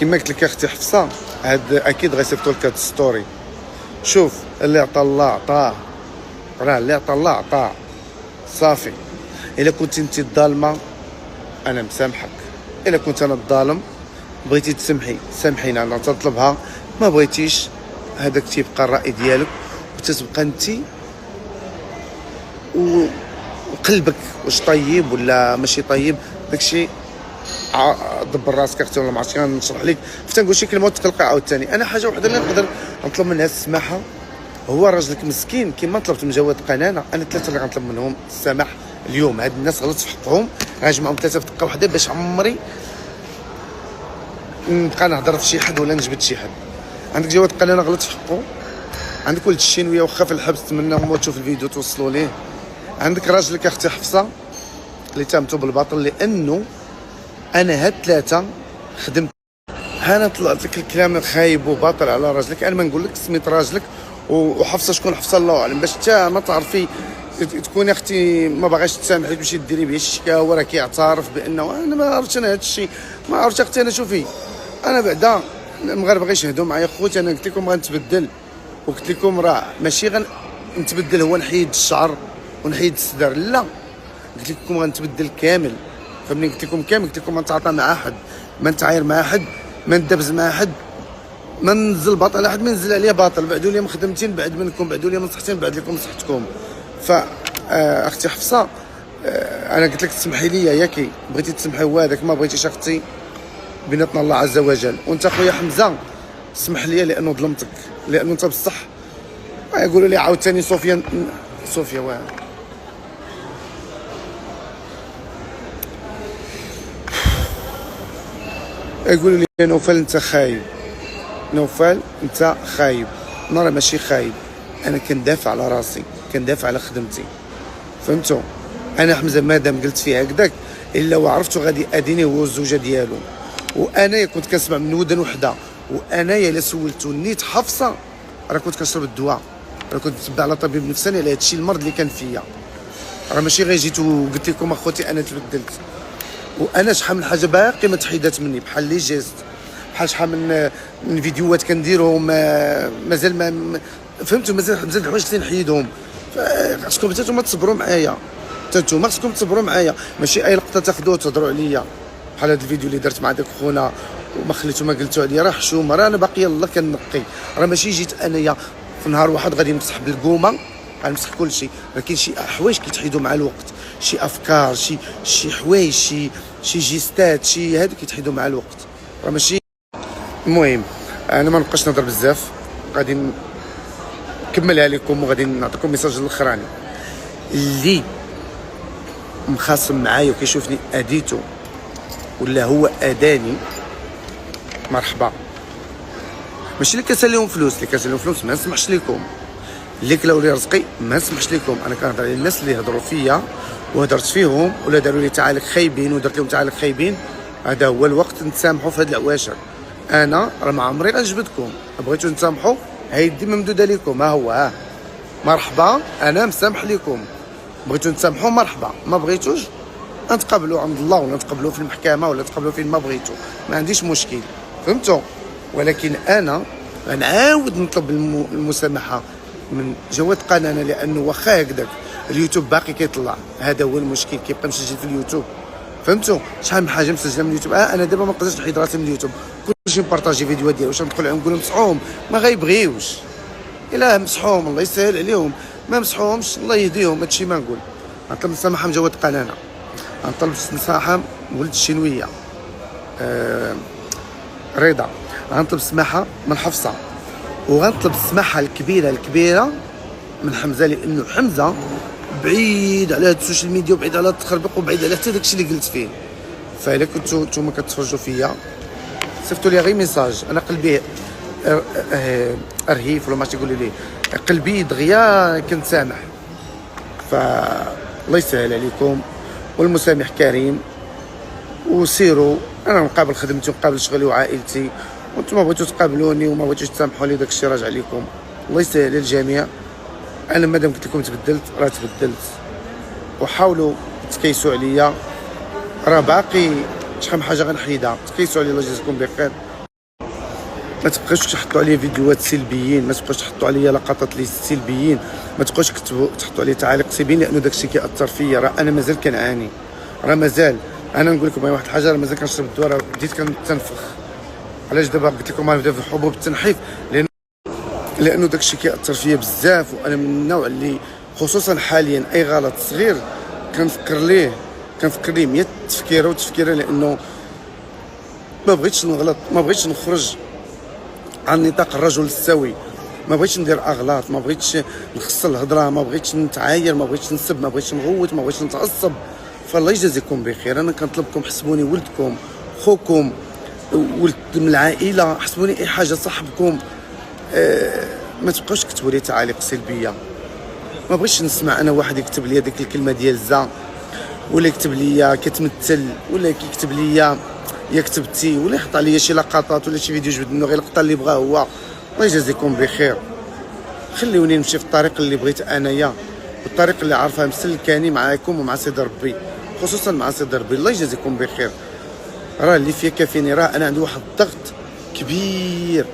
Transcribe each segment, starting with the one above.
كما قلت لك اختي حفصه، هاد اكيد غيصيفطوا لك هاد ستوري. شوف، اللي عطى الله عطاه، راه اللي عطى الله عطاه صافي. الا كنت انت الظالمه انا مسامحك، الا كنت انا الظالم بغيتي تسمحي سامحيني، انا تطلبها. ما بغيتيش هذاك تيبقى الراي ديالك، وتتبقى انت وقلبك واش طيب ولا ماشي طيب. داكشي دبر راسك اختي، ولا ما عرفتش نشرح لك. فتا نقول شي كلمه وتقلقي عاوتاني. انا حاجه وحده اللي نقدر نطلب منها السماحه، هو راجلك مسكين كما طلبت من جواد قنانه. انا ثلاثه اللي غنطلب منهم السماح اليوم. هاد الناس غلطت في حقهم، غنجمعهم ثلاثه في دقه واحده باش عمري نبقى نهضر في شي حد ولا نجبد شي حد. عندك جواد قنانه غلط في حقه، عندك ولد الشينويه واخا في الحبس تمنى هما تشوف الفيديو توصلوا ليه. عندك راجلك اختي حفصه اللي تهمتو بالباطل، لانه انا هاد ثلاثه خدمت. انا طلعت لك الكلام خايب وباطل على راجلك. انا ما نقول لك سميت راجلك وحفصه شكون حفصه الله اعلم، باش حتى ما تعرفي تكون اختي ما باغاش تسامحك باش ديري به الشكاوى. راه كيعترف بانه انا ما عرفتش انا هذا الشيء، ما عرفتش اختي. انا شوفي، انا بعدا المغاربه غيشهدوا معايا خوتي. انا قلت لكم غنتبدل، وقلت لكم راه ماشي غنتبدل هو نحيد الشعر ونحيد الصدر، لا، قلت لكم غنتبدل كامل. فملي قلت لكم كامل قلت لكم ما نتعاطى مع احد، ما نتعاير مع احد، ما ندبز مع احد، ما ننزل باطل على احد، ما ننزل عليه باطل. بعدوا لي من خدمتي نبعد منكم، بعدوا لي من صحتي نبعد لكم صحتكم. ف اختي حفصه، انا قلت لك تسمحي لي ياكي، بغيتي تسمحي هو هذاك، ما بغيتيش اختي بيناتنا الله عز وجل. وانت خويا حمزه اسمح لي لانه ظلمتك، لانه انت بصح يقولوا لي عاوتاني صوفيا واه يقولوا لي نوفل انت خايب، نوفل انت خايب. انا راه ماشي خايب، انا كندافع على راسي، كندافع على خدمتي، فهمتوا؟ انا حمزه مادام قلت فيه هكذاك الا وعرفتو غادي اديني هو الزوجه ديالو. وانا كنت كنسمع من ودن وحده، وانا الا سولتو نيت حفصه راه كنت كنشرب الدواء، راه كنت نتبع على طبيب نفساني على هادشي المرض اللي كان فيا. راه ماشي غير جيت وقلت لكم اخوتي انا تبدلت. وانا شحال من حاجه باقي ما تحيدات مني، بحال لي جيست، بحال شحال من فيديوهات كنديرهم مازال ما فهمتوا، مازال الحوايج اللي نحيدهم. خاصكم حتى نتوما تصبروا معايا، حتى نتوما خاصكم تصبروا معايا. ماشي اي لقطه تاخذوها وتهضروا عليا بحال هذا الفيديو اللي درت مع داك خونا وما خليتو ما قلتو عليا. راه حشومه، راه انا باقي يلاه كنقي. راه ماشي جيت انايا في نهار واحد غادي نمسح بالقومه غنمسح كل شيء. راه كاين شي حوايج كيتحيدوا مع الوقت، شي افكار، شي حوايج، شي جيستات، شي هادو كيتحيدوا مع الوقت. راه ماشي. المهم انا ما نبقاش نهضر بزاف، غادي نكملها لكم وغادي نعطيكم ميساج الاخراني. اللي مخاصم معايا وكيشوفني اديته ولا هو اداني، مرحبا. ماشي اللي كنساليهم فلوس، اللي كنساليهم فلوس ما نسمحش لكم. اللي كلاو لي رزقي ما نسمحش لكم. انا كنهضر على الناس اللي هضروا فيا وهضرت فيهم ولا داروا لي تعاليق خايبين ودرت لهم تعاليق خايبين. هذا هو الوقت نتسامحوا في هاد العواشر. انا راه ما عمري غنجبدكم، بغيتو نتسامحوا هيدي ممدوده لكم، ها هو مرحبا. انا مسامح لكم، بغيتو نتسامحوا مرحبا، ما بغيتوش نتقابلوا عند الله ولا نتقابلوا في المحكمه ولا نتقابلوا فين ما بغيتو، ما عنديش مشكل، فهمتوا؟ ولكن انا غنعاود نطلب المسامحه من جواد قنانه، لانه واخا هكذاك اليوتيوب باقي كيطلع. هذا هو المشكل، كيبقى مسجل في اليوتيوب، فهمتوا؟ شحال من حاجه مسجله من اليوتيوب. انا دابا ما نقدرش نحيد راسي من اليوتيوب، كلشي نبارطاجي فيديوهات ديالو. واش ندخل عليهم نقول لهم مسحوهم؟ ما غيبغيوش. الا مسحوهم الله يسهل عليهم، ما مسحوهمش الله يهديهم. هادشي ما نقول. غنطلب السماحه من جواد قنانه، غنطلب السماحه من ولد الشينويه رضا، غنطلب السماحه من حفصه، وغنطلب السماحه الكبيره من حمزه، لانه حمزه بعيد على هاد السوشيال ميديا وبعيد على التخربيق وبعيد على حتى داكشي اللي قلت فيه. فالا كنتو نتوما كتفرجوا فيا صيفطوا لي غير ميساج. انا قلبي ارهيف ولا ما تيقولوا لي، قلبي دغيا كنسامح. فالله يسهل عليكم، والمسامح كريم، وسيروا. انا نقابل خدمتي ونقابل شغلي وعائلتي، وانتم بغيتوا تقابلوني وما بغيتوش تسامحوا لي، داكشي راجع عليكم. الله يسهل للجميع. انا مادام قلت لكم تبدلت راه تبدلت، وحاولوا تكيسوا عليا، راه باقي شحال من حاجه غنحيدها. تكيسوا عليا، الله يجازيكم بخير. ما تبقاوش تحطوا عليا فيديوهات سلبيين، ما تبقاوش تحطوا عليا لقطات لي سلبيين، ما تبقاوش تحطوا عليا تعاليق سلبيين، لانه داكشي كيأثر فيا. راه انا مازال كنعاني، راه مازال انا نقول لكم واحد الحاجه، راه مازال كنشرب الدواء، راه بديت كنتنفخ. علاش دابا قلت لكم غنبدا في حبوب التنحيف؟ لانه داكشي كيأثر فيا بزاف، وانا من النوع اللي خصوصا حاليا اي غلط صغير كنفكر ليه 100 تفكيره وتفكيره، لانه ما بغيتش نغلط، ما بغيتش نخرج عن نطاق الرجل السوي، ما بغيتش ندير اغلاط، ما بغيتش نخص الهضره، ما بغيتش نتعاير، ما بغيتش نسب، ما بغيتش نغوت، ما بغيتش نتعصب. فالله يجازيكم بخير. انا كنطلبكم حسبوني ولدكم، خوكم، ولد من العائله، حسبوني اي حاجه صاحبكم. ما تبقاوش تكتبوا لي تعاليق سلبيه. ما بغيتش نسمع انا واحد يكتب لي ديك الكلمه ديال زا، ولا يكتب لي كتمثل، ولا كيكتب لي يا كتبتي، ولا يحط عليا شي لقطات ولا شي فيديو جبد منه غير اللقطه اللي بغا هو. الله يجازيكم بخير. خليوني نمشي في الطريق اللي بغيت انايا، والطريق اللي عارفها مسلكاني معاكم ومع سيدي ربي، خصوصا مع سيدي ربي. الله يجازيكم بخير. راه اللي فيا كافيني. راه انا عندي واحد الضغط كبير،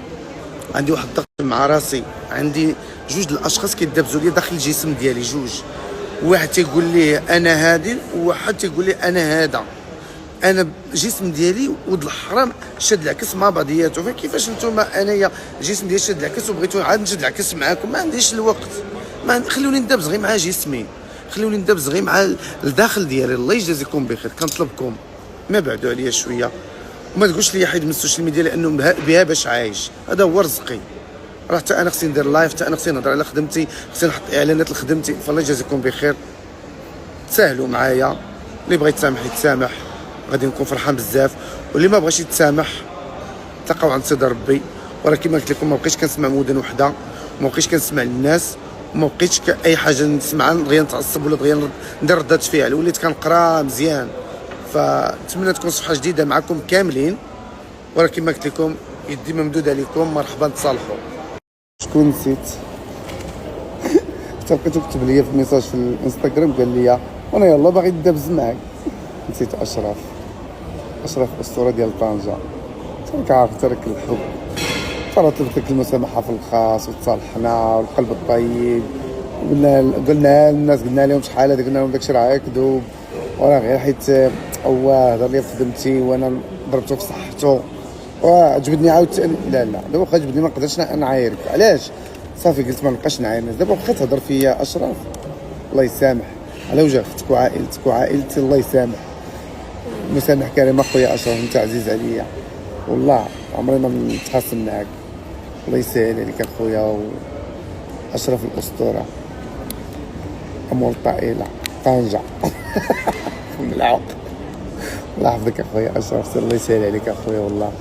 عندي واحد الضغط مع راسي، عندي جوج الاشخاص كيدابزوا لي داخل الجسم ديالي، جوج. واحد تيقول لي انا هادي، وواحد تيقول لي انا هذا. انا الجسم ديالي ولد الحرام شاد العكس مع بعضياته. فكيفاش نتوما انايا الجسم ديالي شاد العكس وبغيتو عاد نشد العكس معاكم؟ ما عنديش الوقت. خلوني ندابز غير مع جسمي، خلوني ندابز غير مع الداخل ديالي. الله يجازيكم بخير. كنطلبكم ما بعدوا عليا شويه، وما تقولش لي حيد من السوشيال ميديا، لانه بها باش عايش، هذا هو رزقي. راه حتى انا خصني ندير لايف، حتى انا خصني نهضر على خدمتي، خصني نحط اعلانات لخدمتي. فالله يجازيكم بخير. تساهلوا معايا، اللي بغى يتسامح يتسامح، غادي نكون فرحان بزاف. واللي ما بغاش يتسامح تلقاو عند سيدي ربي. ولكن كما قلت لكم ما بقيتش كنسمع مدن وحده، وما بقيتش كنسمع الناس، وما بقيتش اي حاجه نسمعها دغيا نتعصب ولا دغيا ندير ردات فعل. وليت كنقرا مزيان. فنتمنى تكون صفحه جديده معكم كاملين، ولكن كما قلت لكم يدي ممدوده عليكم، مرحبا تصالحوا. شكون نسيت؟ حتى لقيتو كتب لي في الميساج في الانستغرام قال لي وانا يلاه باغي ندابز معاك. نسيت اشرف اسطوره ديال طنجه. ترك عارف ترك الحب، فرطت لك المسامحه في الخاص، وتصالحنا والقلب الطيب. قلنا للناس، قلنا لهم شحال هذا، قلنا لهم داكشي راه كذوب، وراه غير حيت هو هضر لي في خدمتي وانا ضربته في صحته وعجبني عاوتاني. لا دابا واخا عجبني ما نقدرش نعايرك. علاش؟ صافي قلت ما نبقاش نعاير الناس. دابا واخا تهضر فيا اشرف الله يسامح، على وجه اختك وعائلتي الله يسامح. مسامح كريم اخويا اشرف، انت عزيز عليا والله، عمري ما نتخاصم معاك. الله يسهل عليك اخويا. واشرف الاسطوره، امور طائله طنجه من العوق. الله يحفظك اخويا اشرف، الله يسهل عليك اخويا والله.